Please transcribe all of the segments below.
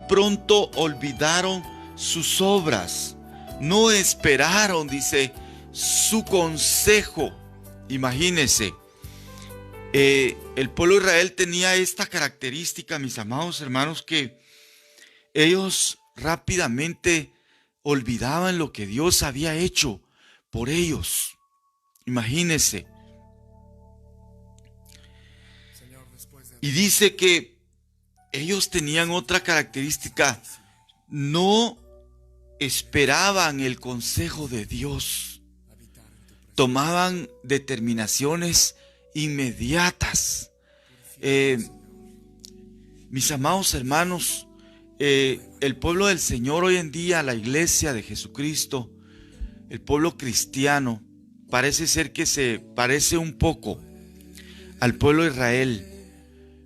pronto olvidaron sus obras. No esperaron, dice, su consejo. Imagínense, el pueblo de Israel tenía esta característica, mis amados hermanos, que ellos rápidamente olvidaban lo que Dios había hecho por ellos. Imagínense. Y dice que ellos tenían otra característica. No esperaban el consejo de Dios. Tomaban determinaciones inmediatas. Mis amados hermanos, el pueblo del Señor hoy en día, la iglesia de Jesucristo, el pueblo cristiano, parece ser que se parece un poco al pueblo de Israel.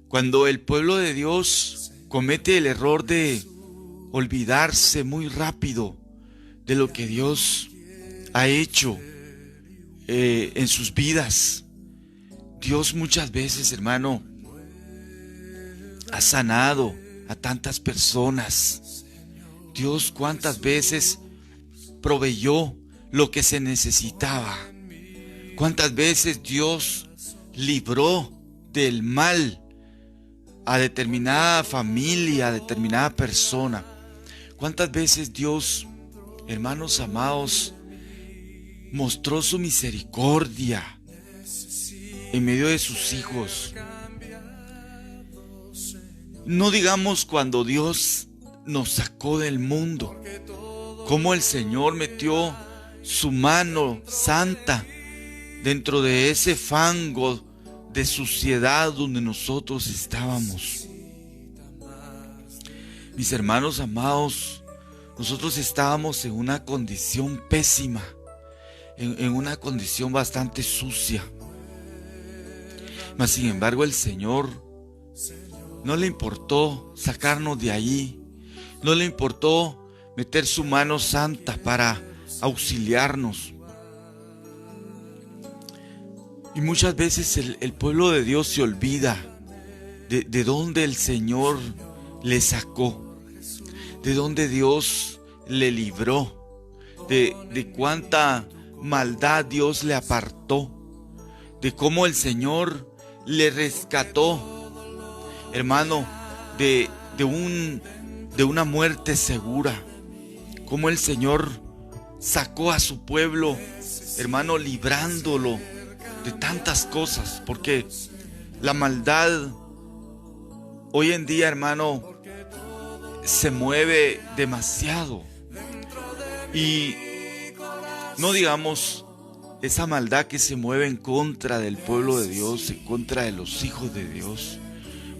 Cuando el pueblo de Dios comete el error de olvidarse muy rápido de lo que Dios ha hecho en sus vidas. Dios muchas veces, hermano, ha sanado a tantas personas. Dios cuántas veces proveyó lo que se necesitaba. Cuántas veces Dios libró del mal a determinada familia, a determinada persona. Cuántas veces Dios, hermanos amados, mostró su misericordia en medio de sus hijos. No digamos cuando Dios nos sacó del mundo, cómo el Señor metió su mano santa dentro de ese fango de suciedad donde nosotros estábamos. Mis hermanos amados, nosotros estábamos en una condición pésima, en una condición bastante sucia. Mas sin embargo el Señor no le importó sacarnos de allí, no le importó meter su mano santa para auxiliarnos. Y muchas veces el pueblo de Dios se olvida de dónde el Señor le sacó, de dónde Dios le libró, de cuánta maldad Dios le apartó, de cómo el Señor le rescató, hermano, de una muerte segura, cómo el Señor sacó a su pueblo, hermano, librándolo de tantas cosas, porque la maldad hoy en día, hermano, se mueve demasiado. Y no digamos esa maldad que se mueve en contra del pueblo de Dios, en contra de los hijos de Dios.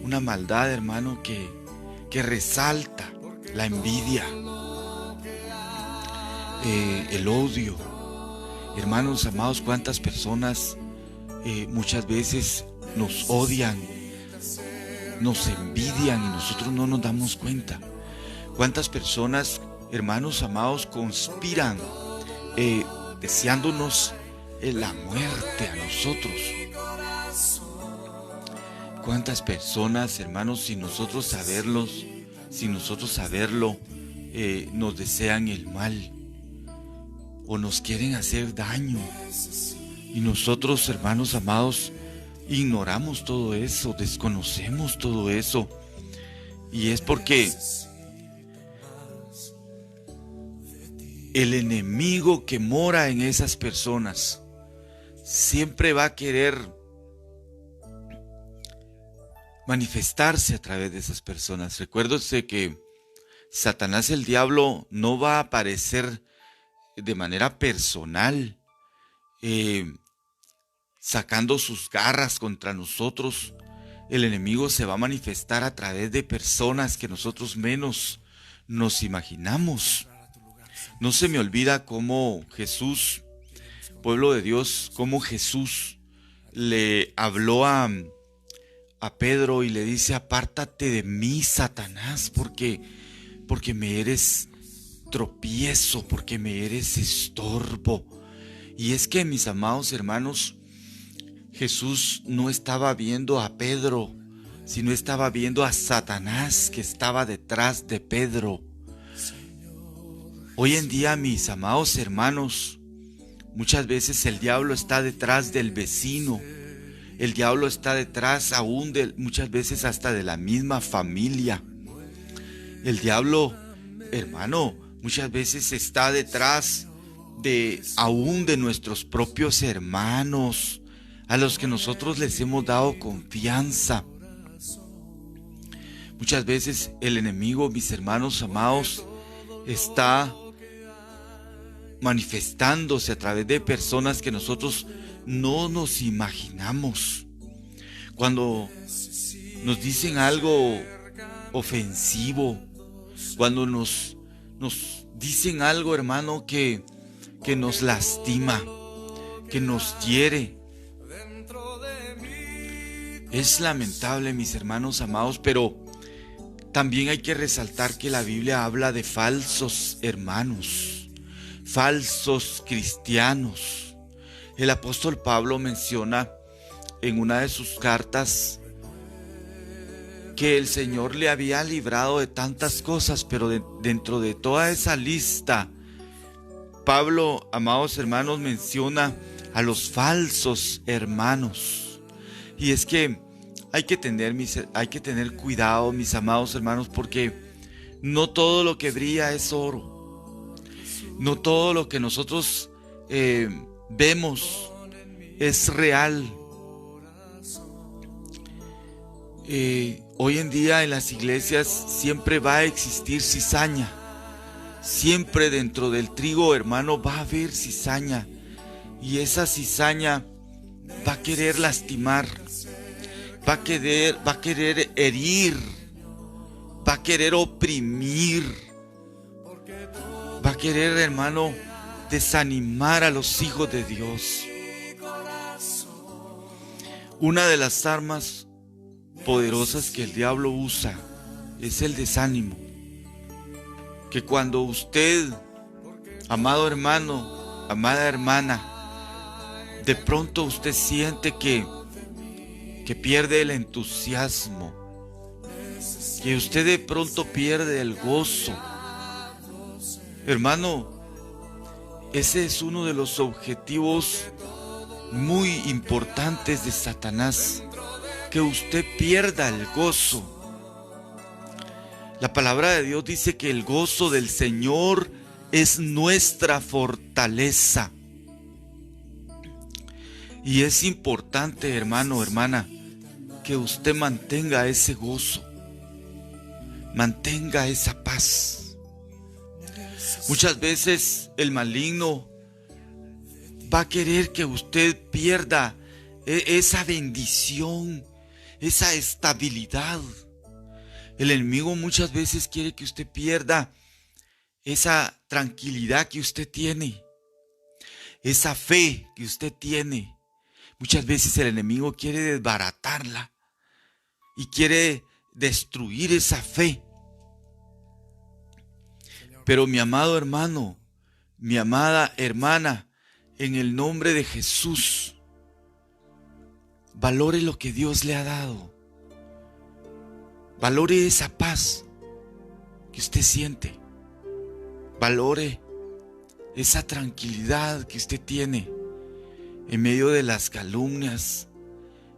Una maldad, hermano, que resalta la envidia, el odio. Hermanos amados, cuántas personas muchas veces nos odian, nos envidian y nosotros no nos damos cuenta. Cuántas personas, hermanos amados, conspiran deseándonos la muerte a nosotros. Cuántas personas, hermanos, sin nosotros saberlo, nos desean el mal o nos quieren hacer daño. Y nosotros, hermanos amados, ignoramos todo eso, desconocemos todo eso. Y es porque el enemigo que mora en esas personas siempre va a querer manifestarse a través de esas personas. Recuérdese que Satanás, el diablo, no va a aparecer de manera personal, sacando sus garras contra nosotros. El enemigo se va a manifestar a través de personas que nosotros menos nos imaginamos. No se me olvida cómo Jesús, pueblo de Dios, cómo Jesús le habló a Pedro y le dice: apártate de mí, Satanás, porque me eres tropiezo, porque me eres estorbo. Y es que, mis amados hermanos, Jesús no estaba viendo a Pedro sino estaba viendo a Satanás que estaba detrás de Pedro. Hoy en día, mis amados hermanos, muchas veces el diablo está detrás del vecino. El diablo está detrás aún muchas veces hasta de la misma familia. El diablo, hermano, muchas veces está detrás aún de nuestros propios hermanos, a los que nosotros les hemos dado confianza. Muchas veces el enemigo, mis hermanos amados, está manifestándose a través de personas que nosotros no nos imaginamos. Cuando nos dicen algo ofensivo, cuando nos dicen algo, hermano, que nos lastima, que nos hiere. Es lamentable, mis hermanos amados, pero también hay que resaltar que la Biblia habla de falsos hermanos, falsos cristianos. El apóstol Pablo menciona en una de sus cartas que el Señor le había librado de tantas cosas, pero dentro de toda esa lista, Pablo, amados hermanos, menciona a los falsos hermanos. Y es que hay que tener cuidado, mis amados hermanos, porque no todo lo que brilla es oro. No todo lo que nosotros vemos es real. Hoy en día en las iglesias siempre va a existir cizaña. Siempre dentro del trigo, hermano, va a haber cizaña. Y esa cizaña va a querer lastimar, va a querer herir, va a querer oprimir, va a querer, hermano, desanimar a los hijos de Dios. Una de las armas poderosas que el diablo usa es el desánimo. Que cuando usted, amado hermano, amada hermana, de pronto usted siente que pierde el entusiasmo, que usted de pronto pierde el gozo, hermano, ese es uno de los objetivos muy importantes de Satanás, que usted pierda el gozo. La palabra de Dios dice que el gozo del Señor es nuestra fortaleza. Y es importante, hermano, hermana, que usted mantenga ese gozo, mantenga esa paz. Muchas veces el maligno va a querer que usted pierda esa bendición, esa estabilidad. El enemigo muchas veces quiere que usted pierda esa tranquilidad que usted tiene, esa fe que usted tiene. Muchas veces el enemigo quiere desbaratarla y quiere destruir esa fe. Pero mi amado hermano, mi amada hermana, en el nombre de Jesús, valore lo que Dios le ha dado. Valore esa paz que usted siente. Valore esa tranquilidad que usted tiene en medio de las calumnias,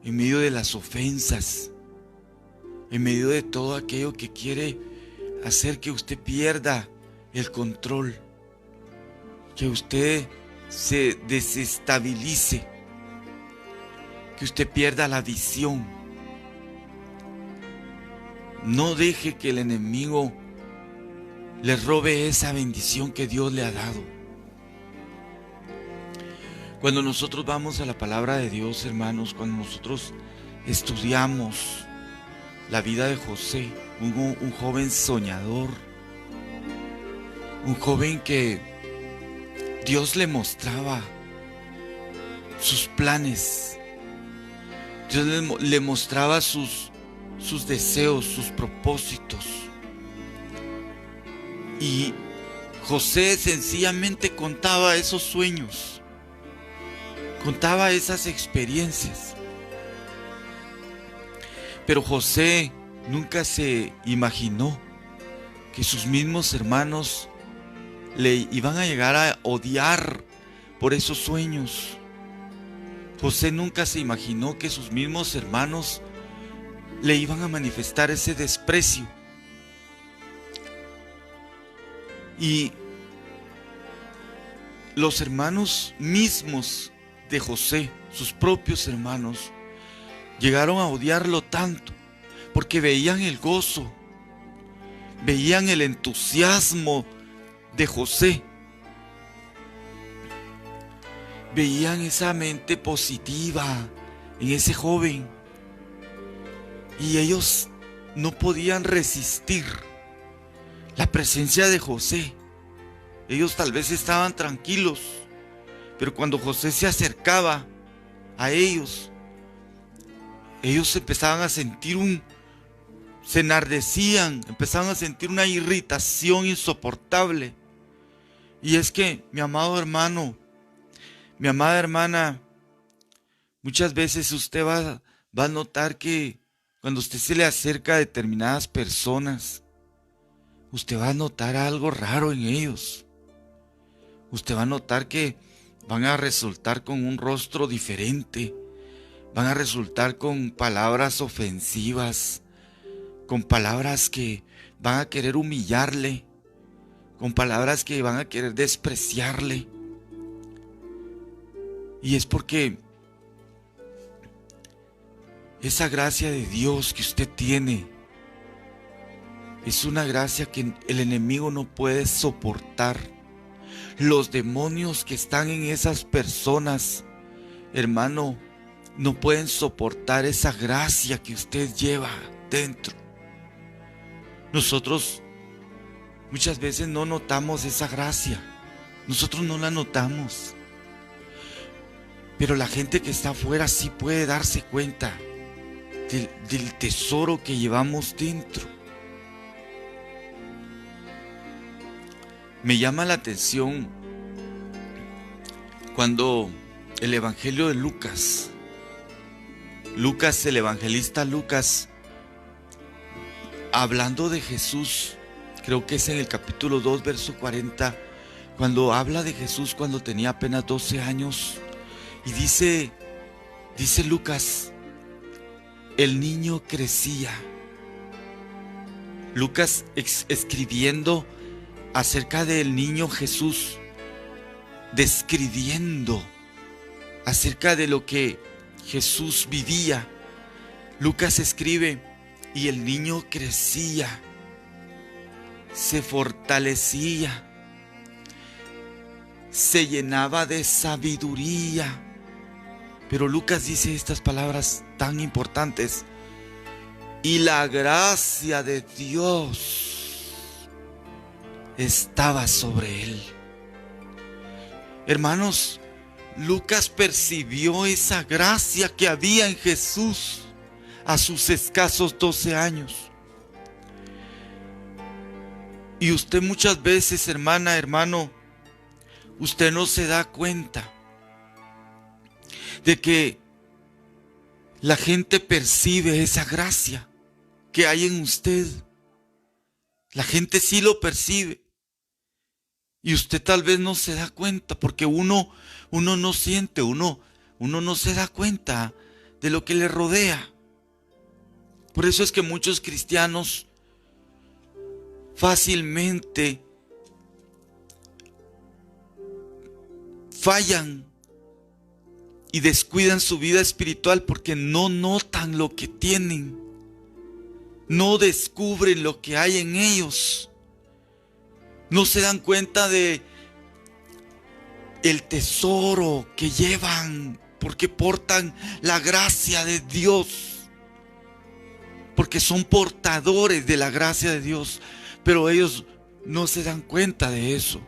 en medio de las ofensas, en medio de todo aquello que quiere hacer que usted pierda el control, que usted se desestabilice, que usted pierda la visión. No deje que el enemigo le robe esa bendición que Dios le ha dado. Cuando nosotros vamos a la palabra de Dios, hermanos, cuando nosotros estudiamos la vida de José, un joven soñador, un joven que Dios le mostraba sus planes, Dios le mostraba sus deseos, sus propósitos. Y José sencillamente contaba esos sueños, contaba esas experiencias. Pero José nunca se imaginó que sus mismos hermanos le iban a llegar a odiar por esos sueños. José nunca se imaginó que sus mismos hermanos le iban a manifestar ese desprecio. Y los hermanos mismos de José, sus propios hermanos, llegaron a odiarlo tanto porque veían el gozo, veían el entusiasmo de José, veían esa mente positiva en ese joven, y ellos no podían resistir la presencia de José. Ellos tal vez estaban tranquilos, pero cuando José se acercaba a ellos empezaban a sentir se enardecían, empezaban a sentir una irritación insoportable. Y es que, mi amado hermano, mi amada hermana, muchas veces usted va a notar que cuando usted se le acerca a determinadas personas, usted va a notar algo raro en ellos. Usted va a notar que van a resultar con un rostro diferente, van a resultar con palabras ofensivas, con palabras que van a querer humillarle, con palabras que van a querer despreciarle. Y es porque esa gracia de Dios que usted tiene es una gracia que el enemigo no puede soportar. Los demonios que están en esas personas, hermano, no pueden soportar esa gracia que usted lleva dentro. Nosotros muchas veces no notamos esa gracia. Nosotros no la notamos. Pero la gente que está afuera sí puede darse cuenta del tesoro que llevamos dentro. Me llama la atención cuando el Evangelio de Lucas, el evangelista Lucas, hablando de Jesús, creo que es en el capítulo 2, verso 40, cuando habla de Jesús cuando tenía apenas 12 años, y dice Lucas, el niño crecía. Lucas escribiendo acerca del niño Jesús, describiendo acerca de lo que Jesús vivía. Lucas escribe, y el niño crecía, se fortalecía, se llenaba de sabiduría. Pero Lucas dice estas palabras tan importantes: y la gracia de Dios estaba sobre él. Hermanos, Lucas percibió esa gracia que había en Jesús a sus escasos 12 años. Y usted muchas veces, hermana, hermano, usted no se da cuenta de que la gente percibe esa gracia que hay en usted. La gente sí lo percibe. Y usted tal vez no se da cuenta porque uno no siente, uno no se da cuenta de lo que le rodea. Por eso es que muchos cristianos fácilmente fallan y descuidan su vida espiritual porque no notan lo que tienen, no descubren lo que hay en ellos, no se dan cuenta de el tesoro que llevan, porque portan la gracia de Dios, porque son portadores de la gracia de Dios, pero ellos no se dan cuenta de eso.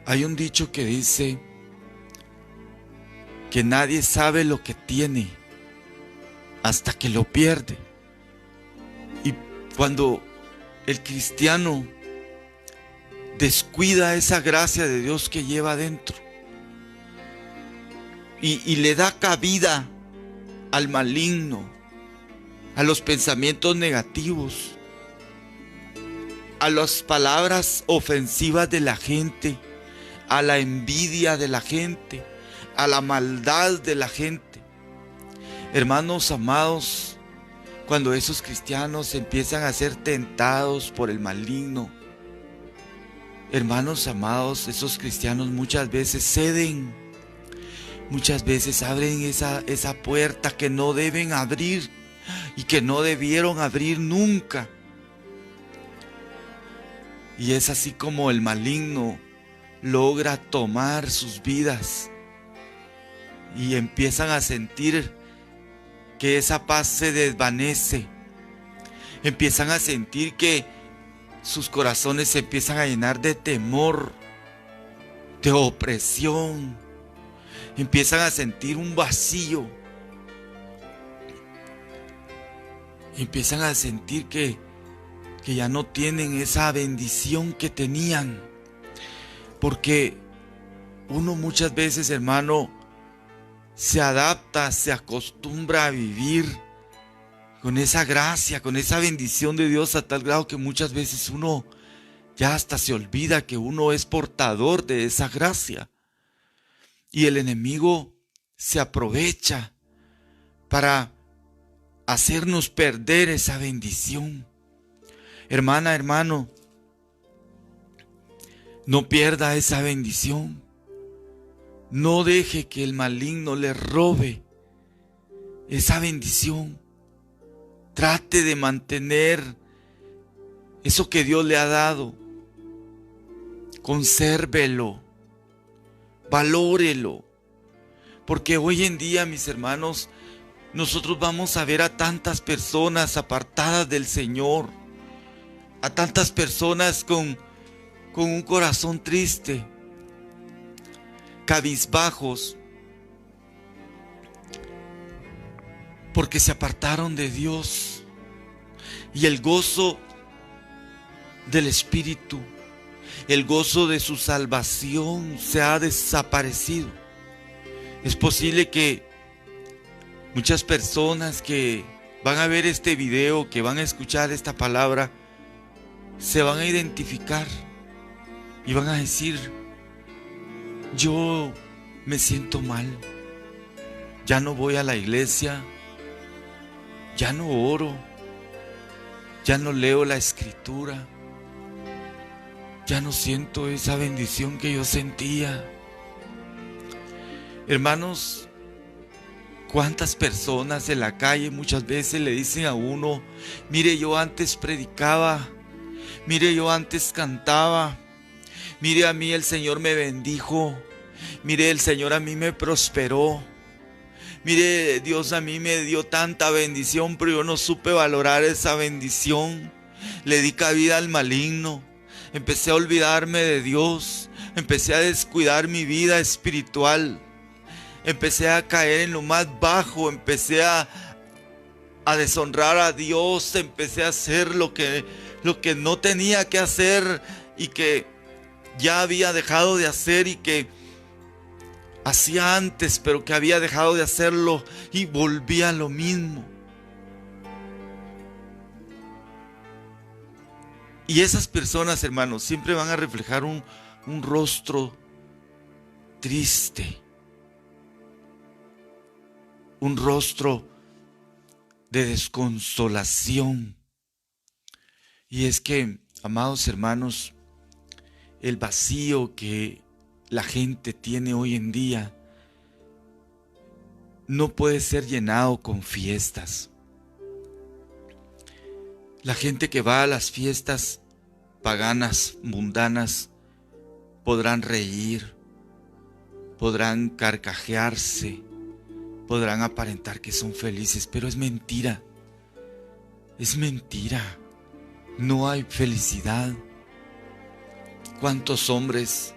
Hay un dicho que dice que nadie sabe lo que tiene hasta que lo pierde. Y cuando el cristiano descuida esa gracia de Dios que lleva dentro y le da cabida al maligno, a los pensamientos negativos, a las palabras ofensivas de la gente, a la envidia de la gente, a la maldad de la gente. Hermanos amados, cuando esos cristianos empiezan a ser tentados por el maligno, hermanos amados, esos cristianos muchas veces ceden, muchas veces abren esa puerta que no deben abrir y que no debieron abrir nunca. Y es así como el maligno logra tomar sus vidas y empiezan a sentir que esa paz se desvanece. Empiezan a sentir que sus corazones se empiezan a llenar de temor, de opresión. Empiezan a sentir un vacío. Empiezan a sentir que ya no tienen esa bendición que tenían. Porque uno muchas veces, hermano, se adapta, se acostumbra a vivir con esa gracia, con esa bendición de Dios, a tal grado que muchas veces uno ya hasta se olvida que uno es portador de esa gracia. Y el enemigo se aprovecha para hacernos perder esa bendición. Hermana, hermano, no pierda esa bendición. No deje que el maligno le robe esa bendición. Trate de mantener eso que Dios le ha dado. Consérvelo. Valórelo. Porque hoy en día, mis hermanos, nosotros vamos a ver a tantas personas apartadas del Señor. A tantas personas con un corazón triste, cabizbajos, porque se apartaron de Dios. Y el gozo del Espíritu, el gozo de su salvación se ha desaparecido. Es posible que muchas personas que van a ver este video, que van a escuchar esta palabra, se van a identificar y van a decir: yo me siento mal, ya no voy a la iglesia, ya no oro, ya no leo la escritura, ya no siento esa bendición que yo sentía. Hermanos, ¿cuántas personas en la calle muchas veces le dicen a uno: mire, yo antes predicaba, mire, yo antes cantaba, mire, a mí el Señor me bendijo, mire, el Señor a mí me prosperó, mire, Dios a mí me dio tanta bendición, pero yo no supe valorar esa bendición, le di cabida al maligno, empecé a olvidarme de Dios, empecé a descuidar mi vida espiritual, empecé a caer en lo más bajo, empecé a deshonrar a Dios, empecé a hacer lo que no tenía que hacer y que ya había dejado de hacer y que hacía antes, pero que había dejado de hacerlo y volvía a lo mismo. Y esas personas, hermanos, siempre van a reflejar un rostro triste, un rostro de desconsolación. Y es que, amados hermanos, el vacío que la gente tiene hoy en día no puede ser llenado con fiestas. La gente que va a las fiestas paganas, mundanas, podrán reír, podrán carcajearse, podrán aparentar que son felices, pero es mentira. Es mentira. No hay felicidad. ¿Cuántos hombres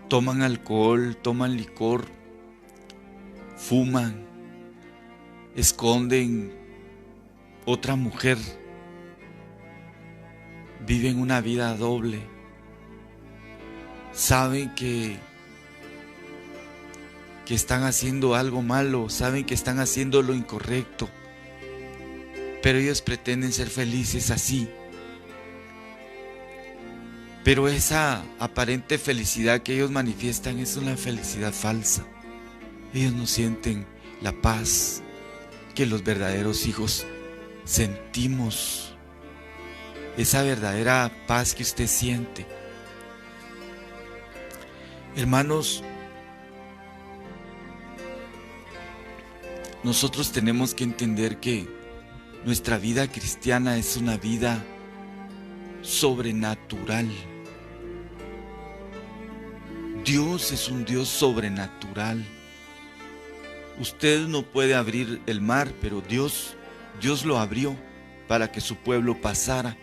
toman alcohol, toman licor, fuman, esconden otra mujer, viven una vida doble? Saben que que están haciendo algo malo, saben que están haciendo lo incorrecto, pero ellos pretenden ser felices así. Pero esa aparente felicidad que ellos manifiestan es una felicidad falsa. Ellos no sienten la paz que los verdaderos hijos sentimos. Esa verdadera paz que usted siente. Hermanos, nosotros tenemos que entender que nuestra vida cristiana es una vida sobrenatural. Dios es un Dios sobrenatural. Usted no puede abrir el mar, pero Dios lo abrió para que su pueblo pasara.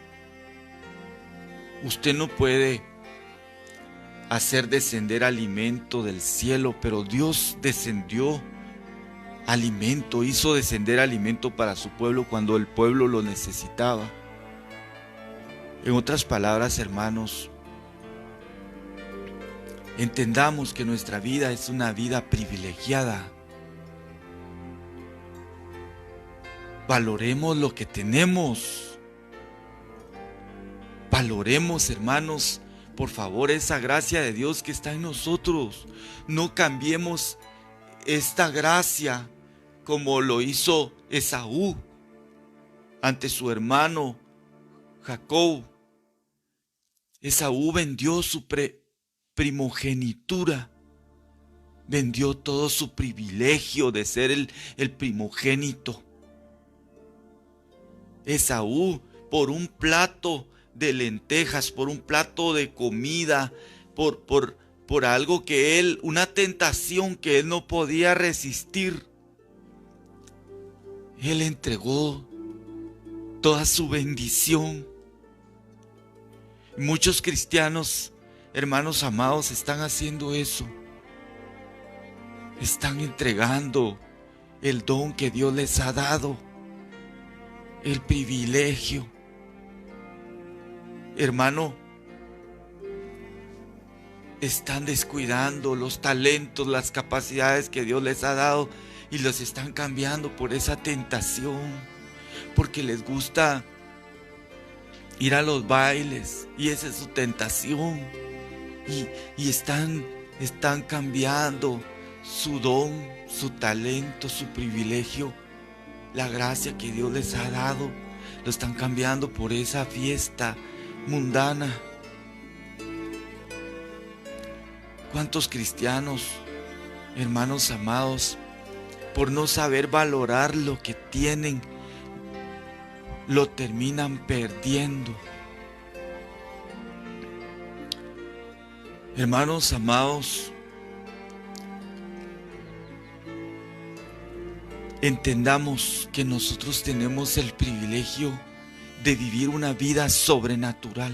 Usted no puede hacer descender alimento del cielo, pero Dios descendió alimento, hizo descender alimento para su pueblo cuando el pueblo lo necesitaba. En otras palabras, hermanos, entendamos que nuestra vida es una vida privilegiada. Valoremos lo que tenemos. Valoremos, hermanos, por favor, esa gracia de Dios que está en nosotros. No cambiemos esta gracia como lo hizo Esaú ante su hermano Jacob. Esaú vendió su primogenitura, vendió todo su privilegio de ser el primogénito. Esaú, por un plato de lentejas, por un plato de comida, por algo que él, una tentación que él no podía resistir, él entregó toda su bendición. Muchos cristianos, hermanos amados, están haciendo eso. Están entregando el don que Dios les ha dado, el privilegio. Hermano, están descuidando los talentos, las capacidades que Dios les ha dado y los están cambiando por esa tentación, porque les gusta ir a los bailes y esa es su tentación, y están cambiando su don, su talento, su privilegio, la gracia que Dios les ha dado, lo están cambiando por esa fiesta mundana. ¿Cuántos cristianos, hermanos amados, por no saber valorar lo que tienen, lo terminan perdiendo? Hermanos amados, entendamos que nosotros tenemos el privilegio de vivir una vida sobrenatural.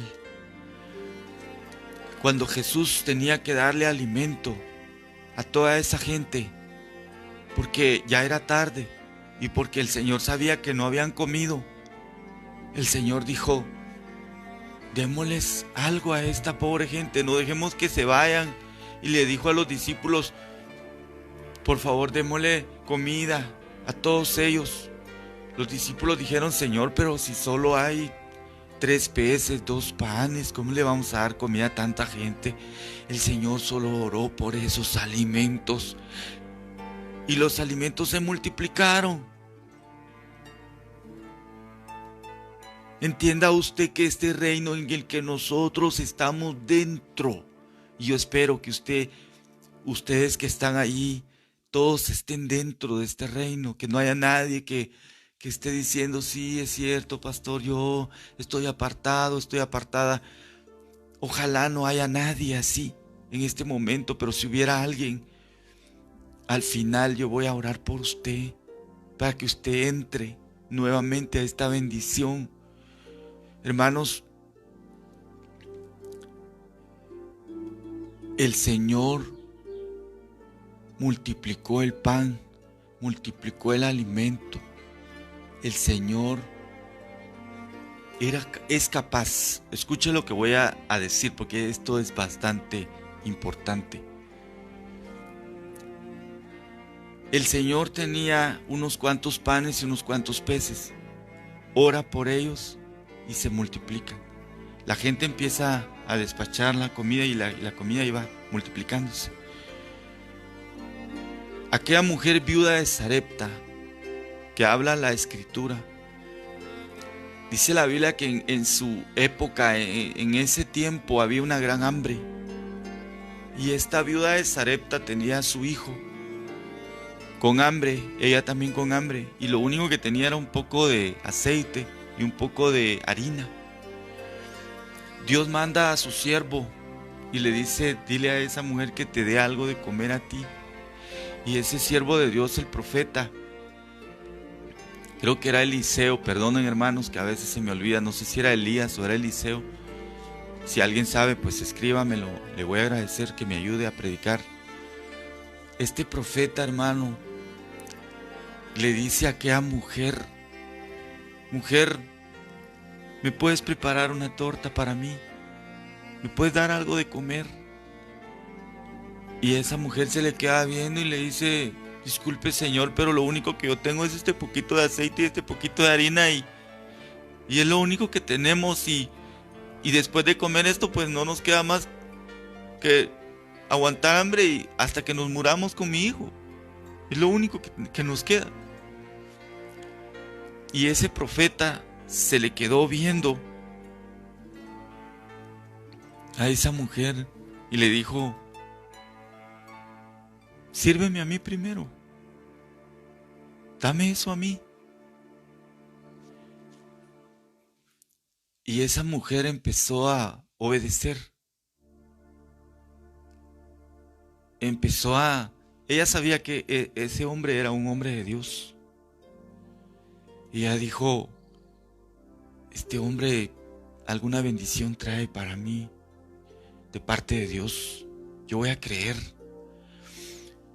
Cuando Jesús tenía que darle alimento a toda esa gente, porque ya era tarde y porque el Señor sabía que no habían comido, el Señor dijo: démosles algo a esta pobre gente, no dejemos que se vayan. Y le dijo a los discípulos: por favor, démosle comida a todos ellos. Los discípulos dijeron: Señor, pero si solo hay 3 peces, 2 panes, ¿cómo le vamos a dar comida a tanta gente? El Señor solo oró por esos alimentos y los alimentos se multiplicaron. Entienda usted que este reino en el que nosotros estamos dentro, y yo espero que ustedes que están ahí, todos estén dentro de este reino, que no haya nadie que esté diciendo: sí, es cierto, pastor, yo estoy apartado, estoy apartada. Ojalá no haya nadie así en este momento, pero si hubiera alguien, al final yo voy a orar por usted, para que usted entre nuevamente a esta bendición. Hermanos, el Señor multiplicó el pan, multiplicó el alimento. El Señor es capaz. Escuche lo que voy a decir, porque esto es bastante importante. El Señor tenía unos cuantos panes y unos cuantos peces. Ora por ellos y se multiplican. La gente empieza a despachar la comida y la comida iba multiplicándose. Aquella mujer viuda de Sarepta, que habla la Escritura, dice la Biblia que en su época, en ese tiempo, había una gran hambre. Y esta viuda de Sarepta tenía a su hijo con hambre, ella también con hambre. Y lo único que tenía era un poco de aceite y un poco de harina. Dios manda a su siervo y le dice, dile a esa mujer que te dé algo de comer a ti. Y ese siervo de Dios, el profeta, creo que era Eliseo, perdonen hermanos que a veces se me olvida, no sé si era Elías o era Eliseo. Si alguien sabe, pues escríbamelo, le voy a agradecer que me ayude a predicar. Este profeta, hermano, le dice a aquella mujer, mujer, ¿me puedes preparar una torta para mí? ¿Me puedes dar algo de comer? Y esa mujer se le queda viendo y le dice, disculpe señor, pero lo único que yo tengo es este poquito de aceite y este poquito de harina y es lo único que tenemos y después de comer esto pues no nos queda más que aguantar hambre y hasta que nos muramos con mi hijo. Es lo único que nos queda. Y ese profeta se le quedó viendo a esa mujer y le dijo, sírveme a mí primero, dame eso a mí. Y esa mujer empezó a obedecer. Ella sabía que ese hombre era un hombre de Dios. Y ella dijo, este hombre alguna bendición trae para mí de parte de Dios. Yo voy a creer.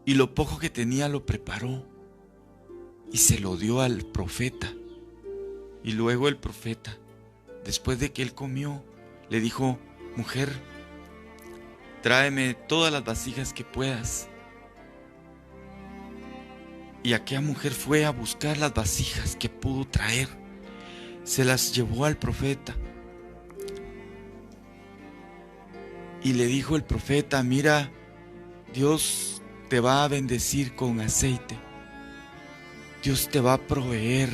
Y lo poco que tenía lo preparó y se lo dio al profeta. Y luego el profeta, después de que él comió, le dijo, mujer, tráeme todas las vasijas que puedas. Y aquella mujer fue a buscar las vasijas que pudo traer. Se las llevó al profeta. Y le dijo el profeta, mira, Dios te va a bendecir con aceite. Dios te va a proveer.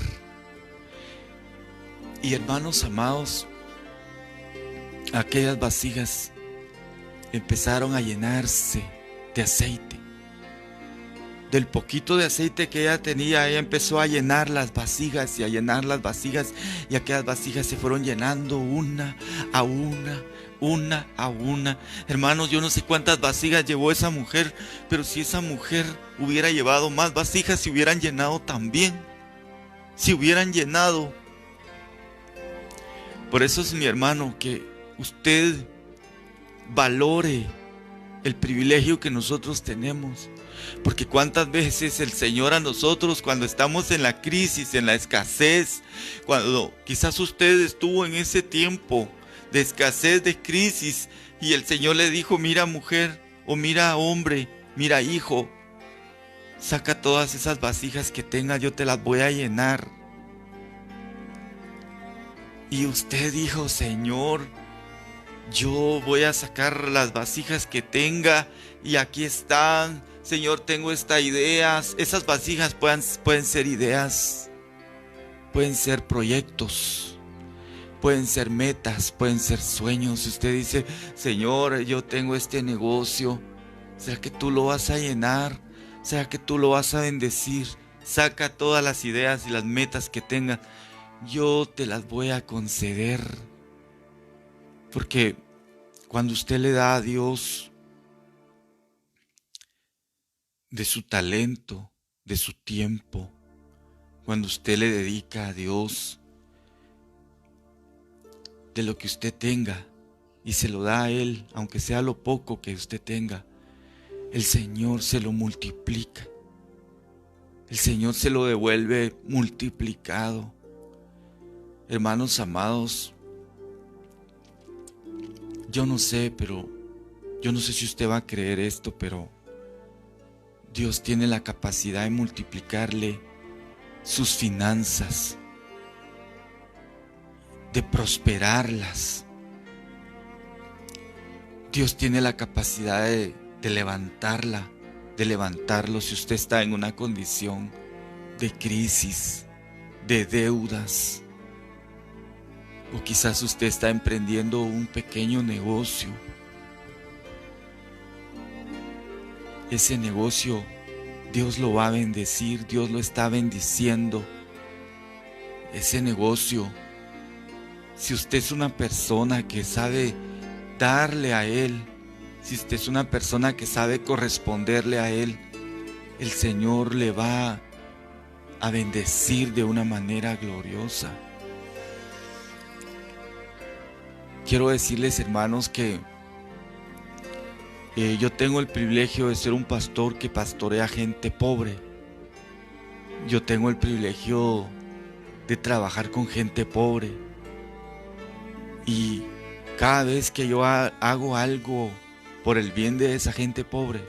Y hermanos amados, aquellas vasijas empezaron a llenarse de aceite. Del poquito de aceite que ella tenía, ella empezó a llenar las vasijas y a llenar las vasijas, y aquellas vasijas se fueron llenando una a una. Hermanos, yo no sé cuántas vasijas llevó esa mujer, pero si esa mujer hubiera llevado más vasijas, se hubieran llenado también. Se hubieran llenado. Por eso es, mi hermano, que usted valore el privilegio que nosotros tenemos. Porque cuántas veces el Señor a nosotros, cuando estamos en la crisis, en la escasez, cuando quizás usted estuvo en ese tiempo de escasez, de crisis, y el Señor le dijo, mira mujer, o mira hombre, mira hijo, saca todas esas vasijas que tengas, yo te las voy a llenar. Y usted dijo, Señor, yo voy a sacar las vasijas que tenga, y aquí están. Señor, tengo estas ideas. Esas vasijas pueden ser ideas, pueden ser proyectos, pueden ser metas, pueden ser sueños. Usted dice, Señor, yo tengo este negocio. ¿Será que tú lo vas a llenar? ¿Será que tú lo vas a bendecir? Saca todas las ideas y las metas que tengas. Yo te las voy a conceder. Porque cuando usted le da a Dios de su talento, de su tiempo, cuando usted le dedica a Dios de lo que usted tenga y se lo da a Él, aunque sea lo poco que usted tenga, el Señor se lo multiplica. El Señor se lo devuelve multiplicado. Hermanos amados, yo no sé si usted va a creer esto, pero Dios tiene la capacidad de multiplicarle sus finanzas, de prosperarlas. Dios tiene la capacidad de levantarla, de levantarlo si usted está en una condición de crisis, de deudas, o quizás usted está emprendiendo un pequeño negocio. Ese negocio Dios lo va a bendecir, Dios lo está bendiciendo. Ese negocio, si usted es una persona que sabe darle a Él, si usted es una persona que sabe corresponderle a Él, el Señor le va a bendecir de una manera gloriosa. Quiero decirles, hermanos, que yo tengo el privilegio de ser un pastor que pastorea gente pobre. Yo tengo el privilegio de trabajar con gente pobre. Y cada vez que yo hago algo por el bien de esa gente pobre,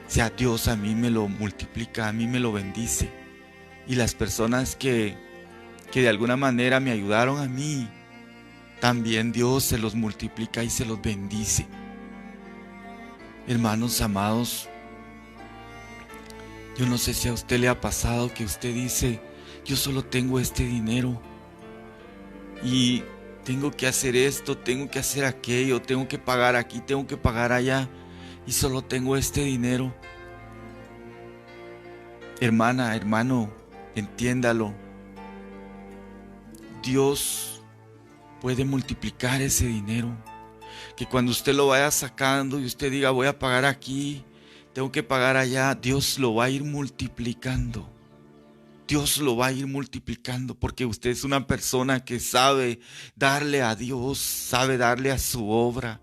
sea Dios a mí me lo multiplica, a mí me lo bendice. Y las personas que de alguna manera me ayudaron a mí, también Dios se los multiplica y se los bendice. Hermanos amados, yo no sé si a usted le ha pasado que usted dice, yo solo tengo este dinero y tengo que hacer esto, tengo que hacer aquello, tengo que pagar aquí, tengo que pagar allá y solo tengo este dinero. Hermana, hermano, entiéndalo. Dios puede multiplicar ese dinero. Que cuando usted lo vaya sacando y usted diga, voy a pagar aquí, tengo que pagar allá, Dios lo va a ir multiplicando. Dios lo va a ir multiplicando porque usted es una persona que sabe darle a Dios, sabe darle a su obra.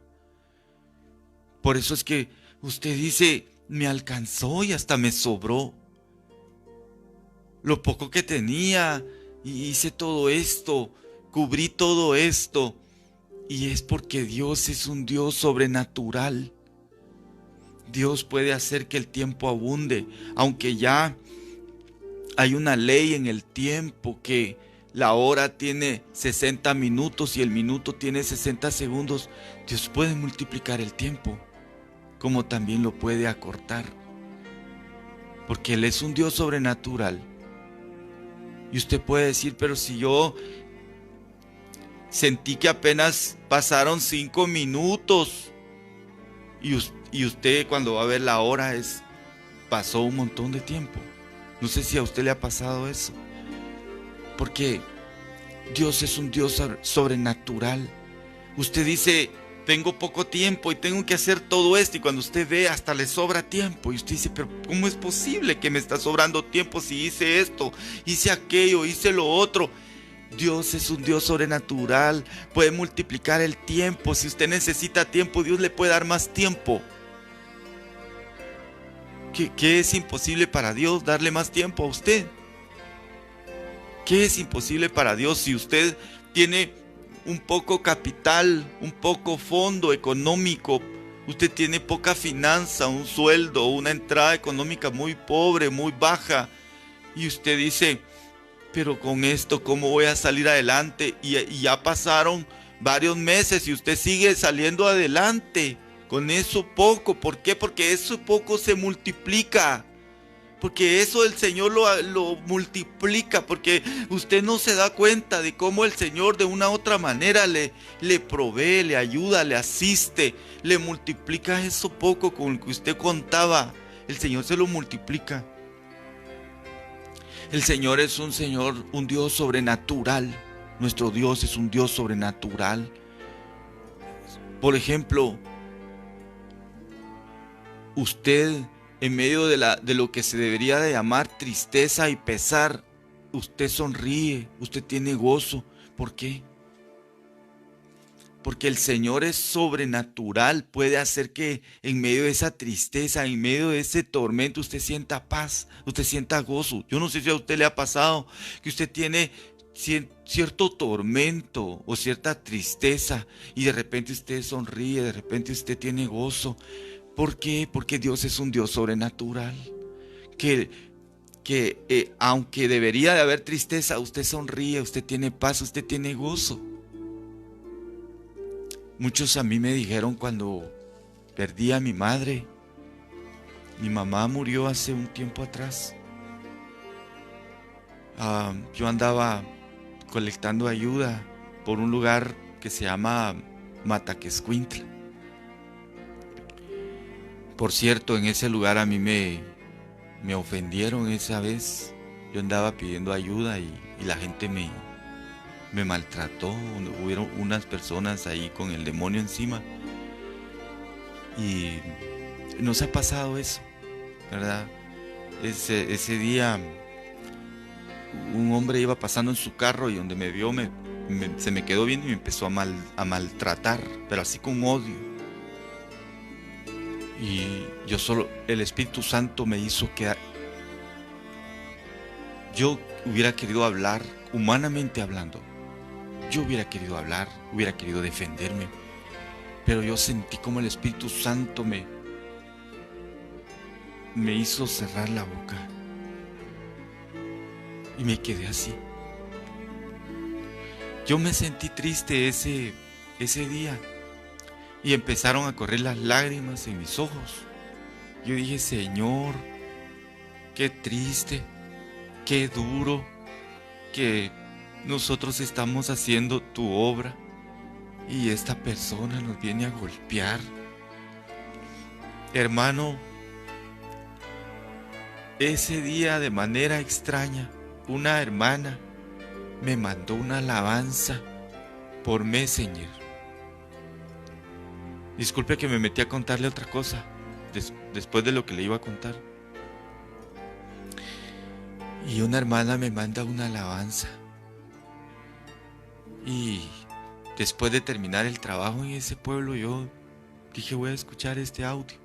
Por eso es que usted dice, me alcanzó y hasta me sobró. Lo poco que tenía, y hice todo esto, cubrí todo esto. Y es porque Dios es un Dios sobrenatural. Dios puede hacer que el tiempo abunde, aunque ya hay una ley en el tiempo que la hora tiene 60 minutos y el minuto tiene 60 segundos. Dios puede multiplicar el tiempo, como también lo puede acortar, porque Él es un Dios sobrenatural. Y usted puede decir, pero si yo sentí que apenas pasaron 5 minutos y usted cuando va a ver la hora pasó un montón de tiempo. No sé si a usted le ha pasado eso, porque Dios es un Dios sobrenatural. Usted dice, tengo poco tiempo y tengo que hacer todo esto, y cuando usted ve hasta le sobra tiempo y usted dice, pero ¿cómo es posible que me está sobrando tiempo si hice esto, hice aquello, hice lo otro? Dios es un Dios sobrenatural, puede multiplicar el tiempo. Si usted necesita tiempo, Dios le puede dar más tiempo. ¿Qué es imposible para Dios? Darle más tiempo a usted. ¿Qué es imposible para Dios si usted tiene un poco capital, un poco fondo económico? Usted tiene poca finanza, un sueldo, una entrada económica muy pobre, muy baja, y usted dice, pero con esto, ¿cómo voy a salir adelante? Y ya pasaron varios meses y usted sigue saliendo adelante con eso poco. ¿Por qué? Porque eso poco se multiplica. Porque eso el Señor lo multiplica. Porque usted no se da cuenta de cómo el Señor de una u otra manera le provee, le ayuda, le asiste, le multiplica eso poco con el que usted contaba. El Señor se lo multiplica. El Señor es un Dios sobrenatural. Nuestro Dios es un Dios sobrenatural. Por ejemplo, usted en medio de lo que se debería de llamar tristeza y pesar, usted sonríe, usted tiene gozo. ¿Por qué? Porque el Señor es sobrenatural, puede hacer que en medio de esa tristeza, en medio de ese tormento, usted sienta paz, usted sienta gozo. Yo no sé si a usted le ha pasado que usted tiene cierto tormento o cierta tristeza y de repente usted sonríe, de repente usted tiene gozo. ¿Por qué? Porque Dios es un Dios sobrenatural. Que aunque debería de haber tristeza, usted sonríe, usted tiene paz, usted tiene gozo. Muchos a mí me dijeron cuando perdí a mi madre. Mi mamá murió hace un tiempo atrás. Yo andaba colectando ayuda por un lugar que se llama Mataquescuintla. Por cierto, en ese lugar a mí me ofendieron esa vez. Yo andaba pidiendo ayuda y la gente me maltrató. Hubieron unas personas ahí con el demonio encima. Y nos ha pasado eso, ¿verdad? Ese día un hombre iba pasando en su carro y donde me vio se me quedó viendo y me empezó a maltratar, pero así con odio. Y el Espíritu Santo me hizo quedar. Yo hubiera querido hablar, humanamente hablando. Yo hubiera querido hablar, hubiera querido defenderme. Pero yo sentí como el Espíritu Santo me hizo cerrar la boca. Y me quedé así. Yo me sentí triste ese día. Y empezaron a correr las lágrimas en mis ojos. Yo dije, Señor, qué triste, qué duro que nosotros estamos haciendo tu obra y esta persona nos viene a golpear. Hermano, ese día de manera extraña, una hermana me mandó una alabanza por Messenger. Disculpe que me metí a contarle otra cosa después de lo que le iba a contar. Y una hermana me manda una alabanza. Y después de terminar el trabajo en ese pueblo, yo dije, voy a escuchar este audio.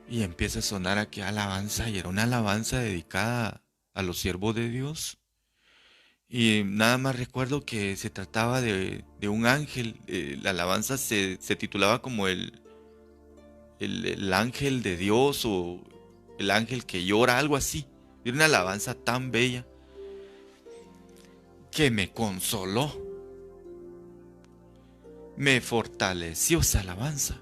Y empieza a sonar aquí alabanza, y era una alabanza dedicada a los siervos de Dios. Y nada más recuerdo que se trataba de un ángel. La alabanza se titulaba como el ángel de Dios o el ángel que llora, algo así. Era una alabanza tan bella que me consoló, me fortaleció esa alabanza.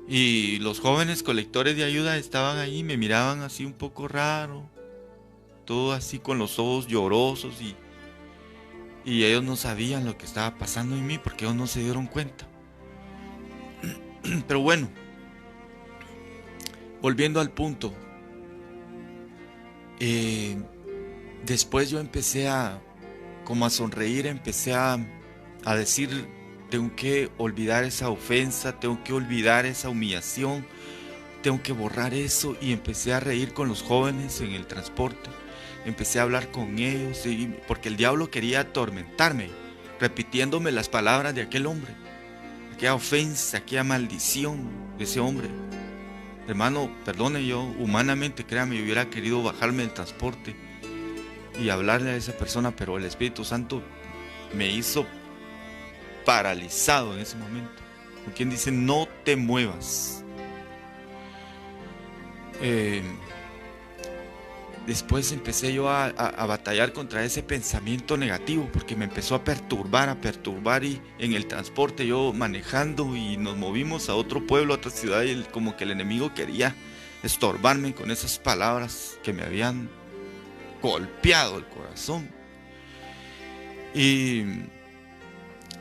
Y los jóvenes colectores de ayuda estaban ahí, me miraban así un poco raro, todo así con los ojos llorosos, y ellos no sabían lo que estaba pasando en mí porque ellos no se dieron cuenta. Pero bueno, volviendo al punto, después yo empecé como a sonreír, empecé a decir, tengo que olvidar esa ofensa, tengo que olvidar esa humillación, tengo que borrar eso, y empecé a reír con los jóvenes en el transporte. Empecé a hablar con ellos, porque el diablo quería atormentarme, repitiéndome las palabras de aquel hombre, aquella ofensa, aquella maldición de ese hombre. Hermano, perdone, yo humanamente, créame, yo hubiera querido bajarme del transporte y hablarle a esa persona, pero el Espíritu Santo me hizo paralizado en ese momento. Como quien dice, no te muevas. Después empecé yo a batallar contra ese pensamiento negativo, porque me empezó a perturbar, y en el transporte yo manejando, y nos movimos a otro pueblo, a otra ciudad, y como que el enemigo quería estorbarme con esas palabras que me habían golpeado el corazón. Y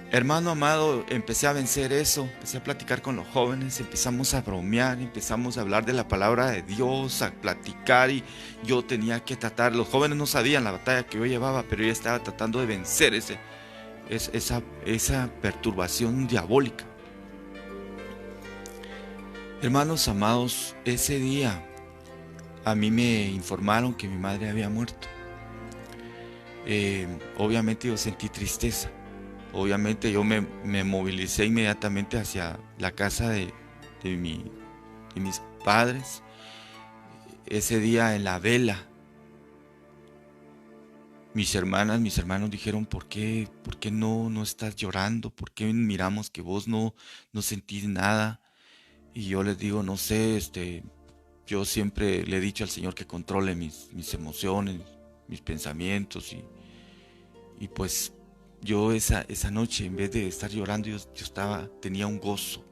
hermano amado, empecé a vencer eso, empecé a platicar con los jóvenes, empezamos a bromear, empezamos a hablar de la palabra de Dios, a platicar, y yo tenía que tratar, los jóvenes no sabían la batalla que yo llevaba, pero yo estaba tratando de vencer esa perturbación diabólica. Hermanos amados, ese día a mí me informaron que mi madre había muerto. Obviamente yo sentí tristeza. Obviamente yo me movilicé inmediatamente hacia la casa de mis padres. Ese día en la vela, mis hermanos dijeron, ¿por qué no estás llorando? ¿Por qué miramos que vos no sentís nada? Y yo les digo, no sé, yo siempre le he dicho al Señor que controle mis emociones, mis pensamientos y pues yo esa noche, en vez de estar llorando, yo tenía un gozo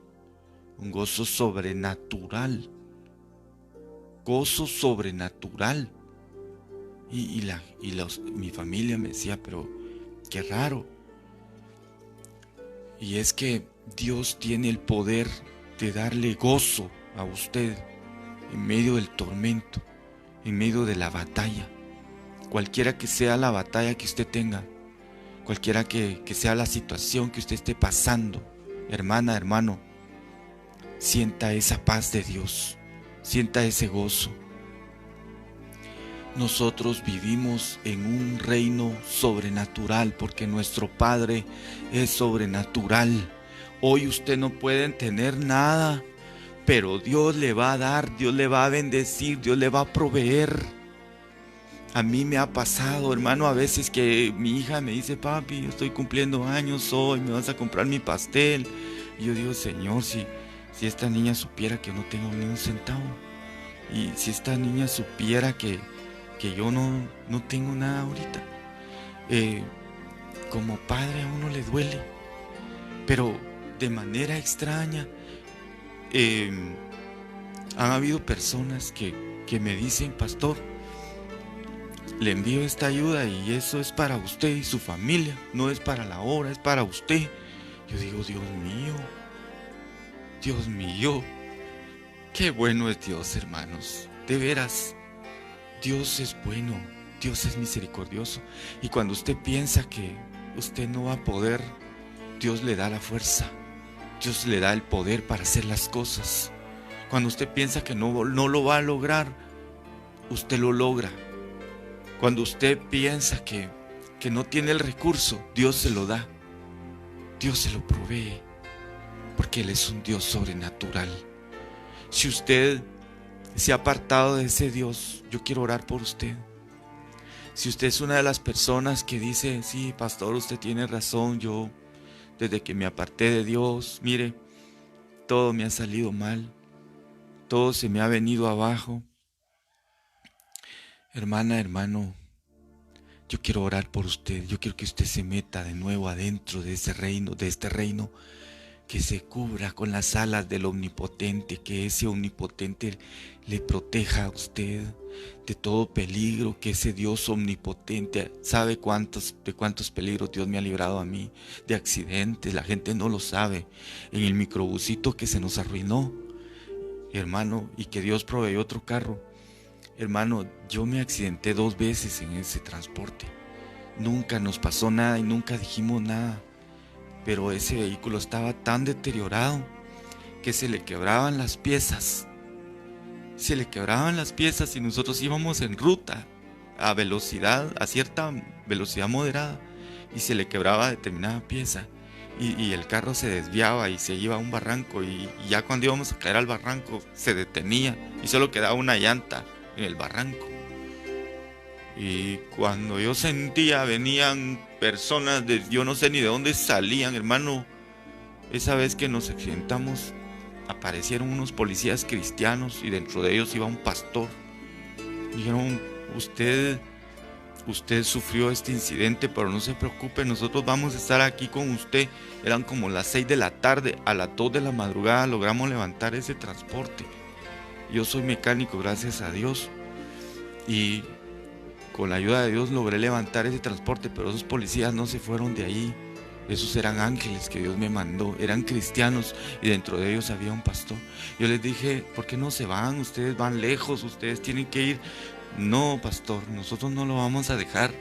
sobrenatural, gozo sobrenatural. Mi familia me decía, pero qué raro. Y es que Dios tiene el poder de darle gozo a usted en medio del tormento, en medio de la batalla. Cualquiera que sea la batalla que usted tenga, cualquiera que sea la situación que usted esté pasando, hermana, hermano, sienta esa paz de Dios, sienta ese gozo. Nosotros vivimos en un reino sobrenatural porque nuestro Padre es sobrenatural. Hoy usted no puede tener nada, pero Dios le va a dar, Dios le va a bendecir, Dios le va a proveer. A mí me ha pasado, hermano, a veces que mi hija me dice, papi, yo estoy cumpliendo años hoy, me vas a comprar mi pastel. Y yo digo, Señor, si esta niña supiera que no tengo ni un centavo, y si esta niña supiera que yo no tengo nada ahorita. Como padre a uno le duele, pero de manera extraña han habido personas que me dicen, pastor, le envío esta ayuda y eso es para usted y su familia, no es para la obra, es para usted. Yo digo, Dios mío, qué bueno es Dios, hermanos, de veras. Dios es bueno, Dios es misericordioso. Y cuando usted piensa que usted no va a poder, Dios le da la fuerza, Dios le da el poder para hacer las cosas. Cuando usted piensa que no lo va a lograr, usted lo logra. Cuando usted piensa que no tiene el recurso, Dios se lo da, Dios se lo provee, porque Él es un Dios sobrenatural. Si usted se ha apartado de ese Dios, yo quiero orar por usted. Si usted es una de las personas que dice, sí, pastor, usted tiene razón, yo desde que me aparté de Dios, mire, todo me ha salido mal, todo se me ha venido abajo. Hermana, hermano, yo quiero orar por usted, yo quiero que usted se meta de nuevo adentro de este reino, que se cubra con las alas del Omnipotente, que ese Omnipotente le proteja a usted de todo peligro, que ese Dios omnipotente sabe de cuántos peligros Dios me ha librado a mí, de accidentes, la gente no lo sabe, en el microbusito que se nos arruinó, hermano, y que Dios proveyó otro carro. Hermano, yo me accidenté 2 veces en ese transporte, nunca nos pasó nada y nunca dijimos nada. Pero ese vehículo estaba tan deteriorado que se le quebraban las piezas. Se le quebraban las piezas y nosotros íbamos en ruta a cierta velocidad moderada, y se le quebraba determinada pieza. Y el carro se desviaba y se iba a un barranco, y ya cuando íbamos a caer al barranco se detenía y solo quedaba una llanta en el barranco. Y cuando yo sentía, venían personas yo no sé ni de dónde salían, hermano. Esa vez que nos accidentamos, aparecieron unos policías cristianos y dentro de ellos iba un pastor. Dijeron, usted sufrió este incidente, pero no se preocupe, nosotros vamos a estar aquí con usted. Eran como las 6 de la tarde, a las 2 de la madrugada logramos levantar ese transporte. Yo soy mecánico, gracias a Dios, y con la ayuda de Dios logré levantar ese transporte, pero esos policías no se fueron de ahí. Esos eran ángeles que Dios me mandó, eran cristianos y dentro de ellos había un pastor. Yo les dije, ¿por qué no se van? Ustedes van lejos, ustedes tienen que ir. No, pastor, nosotros no lo vamos a dejar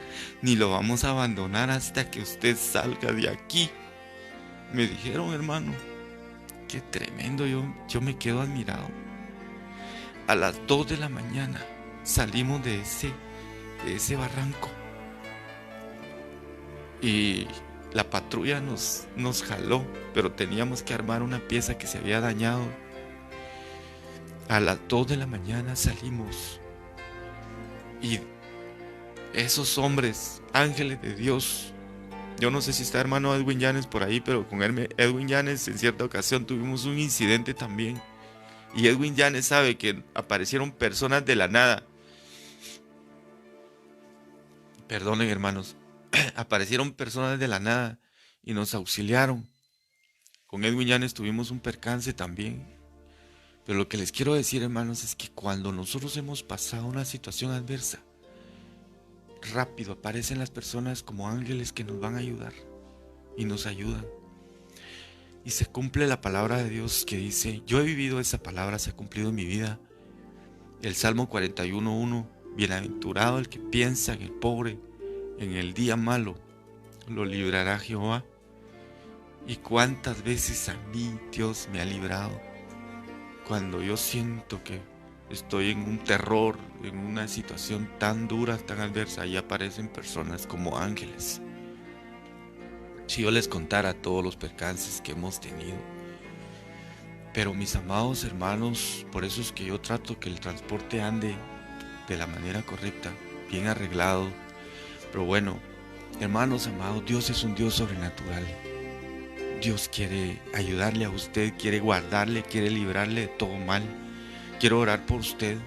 ni lo vamos a abandonar hasta que usted salga de aquí. Me dijeron, hermano, qué tremendo, yo me quedo admirado. A las 2 de la mañana salimos de ese barranco y la patrulla nos jaló, pero teníamos que armar una pieza que se había dañado. A las 2 de la mañana salimos y esos hombres, ángeles de Dios, yo no sé si está hermano Edwin Llanes por ahí, pero con Edwin Llanes en cierta ocasión tuvimos un incidente también. Y Edwin Yanes sabe que aparecieron personas de la nada. Perdonen, hermanos. Aparecieron personas de la nada y nos auxiliaron. Con Edwin Yanes tuvimos un percance también. Pero lo que les quiero decir, hermanos, es que cuando nosotros hemos pasado una situación adversa, rápido aparecen las personas como ángeles que nos van a ayudar y nos ayudan. Y se cumple la palabra de Dios que dice, yo he vivido esa palabra, se ha cumplido en mi vida. El Salmo 41:1, bienaventurado el que piensa en el pobre, en el día malo, lo librará Jehová. Y cuántas veces a mí Dios me ha librado. Cuando yo siento que estoy en un terror, en una situación tan dura, tan adversa, ahí aparecen personas como ángeles. Si yo les contara todos los percances que hemos tenido. Pero mis amados hermanos, por eso es que yo trato que el transporte ande de la manera correcta, bien arreglado. Pero bueno, hermanos amados, Dios es un Dios sobrenatural. Dios quiere ayudarle a usted, quiere guardarle, quiere librarle de todo mal. Quiero orar por usted.